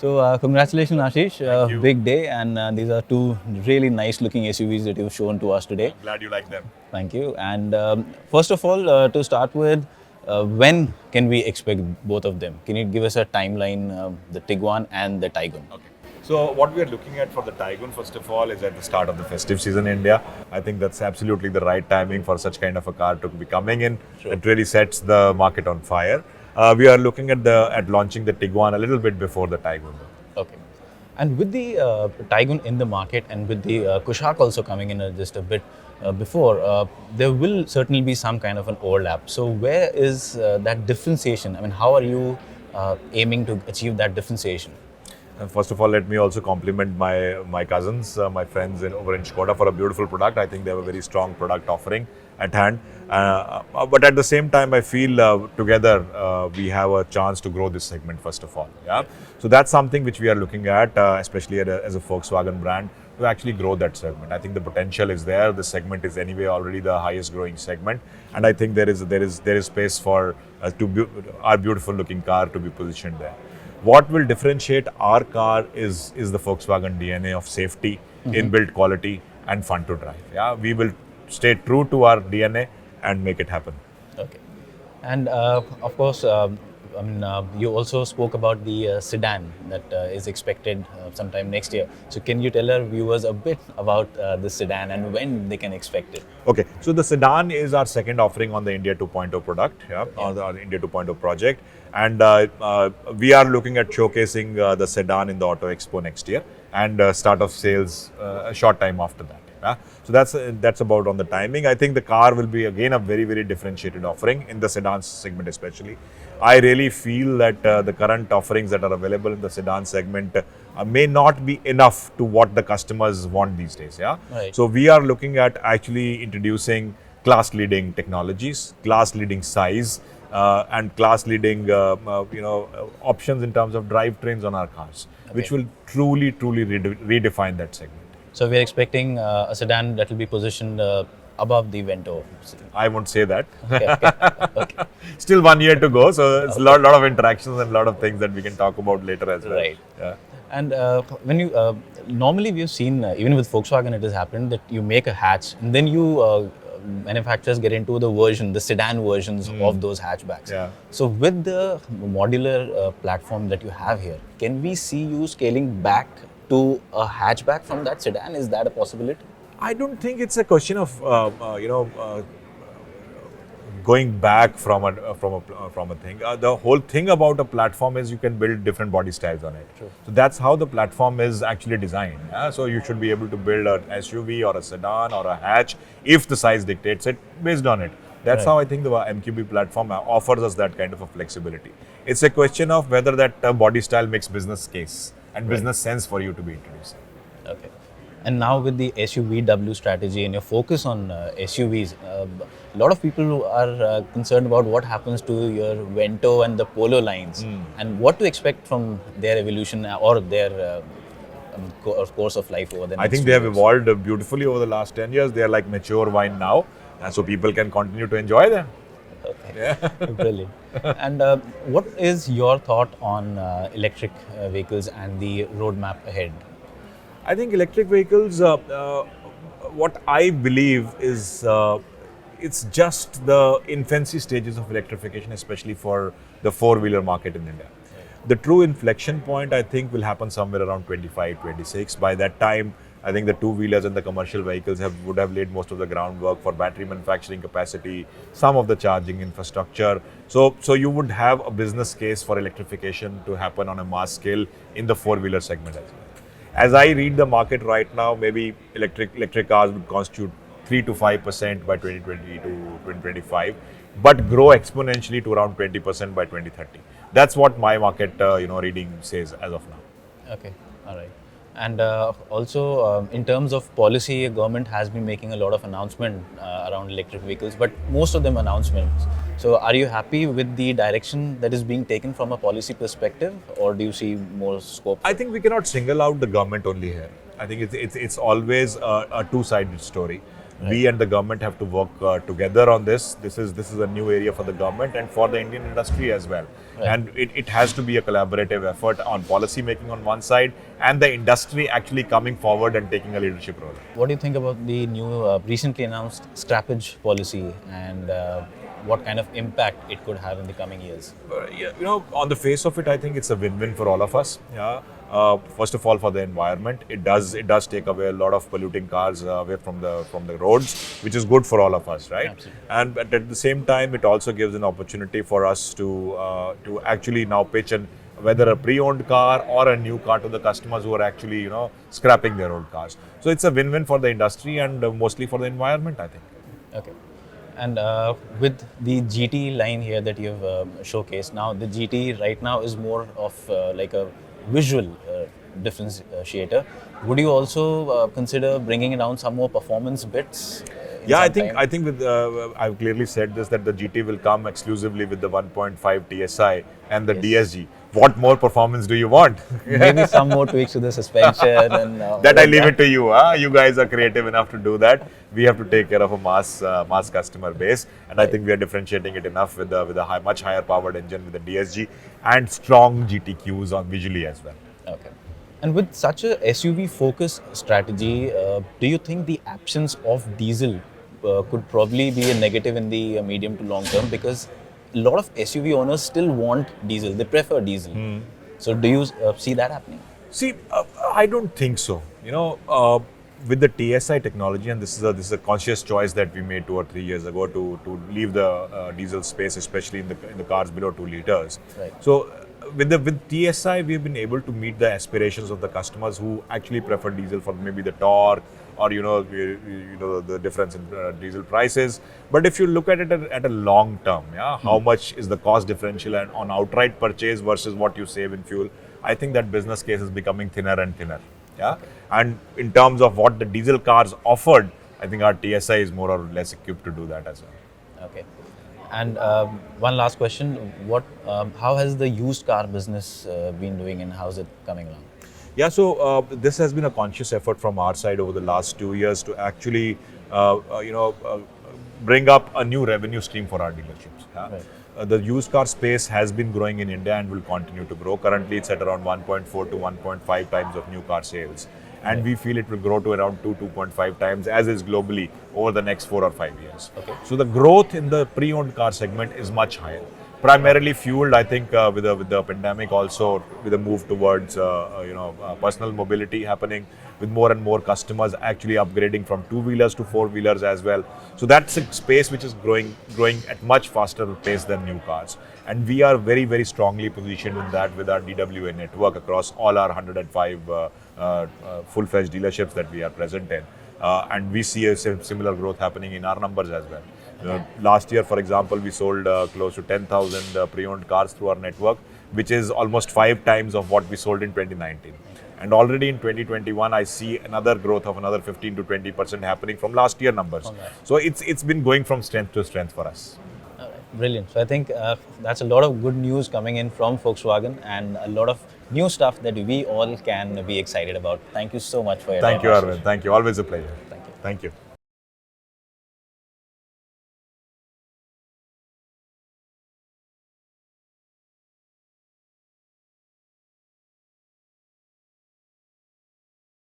Congratulations, Ashish. Thank you. Big day, and these are two really nice-looking SUVs that you've shown to us today. Glad you like them. Thank you. And first of all, to start with, when can we expect both of them? Can you give us a timeline, the Tiguan and the Taygun? Okay. So what we are looking at for the Taygun, first of all, is at the start of the festive season in India. I think that's absolutely the right timing for such kind of a car to be coming in. Sure. It really sets the market on fire. We are looking at launching the Tiguan a little bit before the Taygun. Okay. And with the Taygun in the market and with the Kushaq also coming in just a bit before, there will certainly be some kind of an overlap. So where is that differentiation? I mean, how are you aiming to achieve that differentiation? First of all, let me also compliment my cousins, my friends over in Škoda for a beautiful product. I think they have a very strong product offering at hand. But at the same time, I feel together we have a chance to grow this segment first of all. Yeah. So that's something which we are looking at, especially as a Volkswagen brand, to actually grow that segment. I think the potential is there. The segment is anyway already the highest growing segment, and I think there is space for our beautiful looking car to be positioned there. What will differentiate our car is the Volkswagen DNA of safety, inbuilt quality, and fun to drive. Yeah, we will stay true to our DNA and make it happen. Okay. And of course, you also spoke about the sedan that is expected sometime next year. So can you tell our viewers a bit about the sedan and when they can expect it? Okay, so the sedan is our second offering on the India 2.0 product, on the India 2.0 project, and we are looking at showcasing the sedan in the Auto Expo next year and start of sales a short time after that. Yeah? So that's about on the timing. I think the car will be again a very, very differentiated offering in the sedan segment especially. I really feel that the current offerings that are available in the sedan segment may not be enough to what the customers want these days. Yeah. Right. So we are looking at actually introducing class-leading technologies, class-leading size, and class-leading options in terms of drivetrains on our cars, which will truly redefine that segment. So we're expecting a sedan that will be positioned above the Vento. I won't say that. Okay. Still 1 year to go, so it's a lot of interactions and a lot of things that we can talk about later as well. Right. Yeah. And when you normally we've seen even with Volkswagen it has happened that you make a hatch and then you manufacturers get into the sedan versions of those hatchbacks. Yeah. So with the modular platform that you have here, can we see you scaling back to a hatchback from that sedan? Is that a possibility? I don't think it's a question of going back from a thing. The whole thing about a platform is you can build different body styles on it. True. So that's how the platform is actually designed. Yeah? So you should be able to build an SUV or a sedan or a hatch if the size dictates it based on it. That's Right. how I think the MQB platform offers us that kind of a flexibility. It's a question of whether that body style makes business case and business sense for you to be introduced. Okay. And now with the SUVW strategy and your focus on SUVs, a lot of people are concerned about what happens to your Vento and the Polo lines and what to expect from their evolution or their course of life over the next I think few they have years. evolved beautifully over the last 10 years. They are like mature wine now, and so people can continue to enjoy them. Okay. Brilliant. And what is your thought on electric vehicles and the roadmap ahead? I think electric vehicles, what I believe is it's just the infancy stages of electrification, especially for the four-wheeler market in India. The true inflection point, I think, will happen somewhere around 25, 26. By that time, I think the two-wheelers and the commercial vehicles would have laid most of the groundwork for battery manufacturing capacity, some of the charging infrastructure. So you would have a business case for electrification to happen on a mass scale in the four-wheeler segment as well. As I read the market right now, maybe electric cars would constitute 3 to 5% by 2020 to 2025, but grow exponentially to around 20% by 2030. That's what my market reading says as of now. Okay, all right. And also, in terms of policy, government has been making a lot of announcement around electric vehicles, but most of them announcements. So, are you happy with the direction that is being taken from a policy perspective, or do you see more scope? I think we cannot single out the government only here. I think it's always a two-sided story. We and the government have to work together on this. This is a new area for the government and for the Indian industry as well. Right. And it has to be a collaborative effort on policy making on one side and the industry actually coming forward and taking a leadership role. What do you think about the new recently announced scrappage policy and what kind of impact it could have in the coming years? Yeah, on the face of it, I think it's a win-win for all of us. Yeah. First of all, for the environment, it does take away a lot of polluting cars away from the roads, which is good for all of us, right? Absolutely. And but at the same time, it also gives an opportunity for us to actually now pitch whether a pre-owned car or a new car to the customers who are actually scrapping their old cars. So it's a win-win for the industry and mostly for the environment, I think. Okay. And with the GT line here that you've showcased, now the GT right now is more of like a visual differentiator. Would you also consider bringing down some more performance bits? Yeah, I think with I've clearly said this that the GT will come exclusively with the 1.5 TSI and the DSG. What more performance do you want? Maybe some more tweaks to the suspension and That I leave it to you. You guys are creative enough to do that. We have to take care of a mass customer base, and I think we are differentiating it enough with a much higher powered engine with the DSG and strong GTQs on visually as well. Okay. And with such a SUV focused strategy, do you think the absence of diesel could probably be a negative in the medium to long term? Because a lot of SUV owners still want diesel, they prefer diesel. So do you see that happening? See, I don't think so. With the TSI technology, and this is a conscious choice that we made 2 or 3 years ago to leave the diesel space, especially in the cars below 2 liters. Right. So with TSI, we've been able to meet the aspirations of the customers who actually prefer diesel for maybe the torque or the difference in diesel prices. But if you look at it at a long term, how much is the cost differential and on outright purchase versus what you save in fuel? I think that business case is becoming thinner and thinner. Yeah, and in terms of what the diesel cars offered, I think our TSI is more or less equipped to do that as well. Okay. And one last question: how has the used car business been doing, and how's it coming along? Yeah, so this has been a conscious effort from our side over the last 2 years to actually, bring up a new revenue stream for our dealerships. Yeah? Right. The used car space has been growing in India and will continue to grow. Currently, it's at around 1.4 to 1.5 times of new car sales. And we feel it will grow to around 2.5 times as is globally over the next 4 or 5 years. Okay. So the growth in the pre-owned car segment is much higher. Primarily fueled, I think, with the pandemic, also with a move towards personal mobility happening, with more and more customers actually upgrading from 2-wheelers to 4-wheelers as well. So that's a space which is growing at much faster pace than new cars, and we are very, very strongly positioned in that with our DWA network across all our 105 full-fledged dealerships that we are present in, and we see a similar growth happening in our numbers as well. Last year, for example, we sold close to 10,000 pre-owned cars through our network, which is almost 5 times of what we sold in 2019. And already in 2021, I see another growth of another 15 to 20% happening from last year numbers. Okay. So it's been going from strength to strength for us. All right. Brilliant. So I think that's a lot of good news coming in from Volkswagen and a lot of new stuff that we all can be excited about. Thank you so much for your time. Thank you, Arvind. Thank you. Always a pleasure. Thank you. Thank you.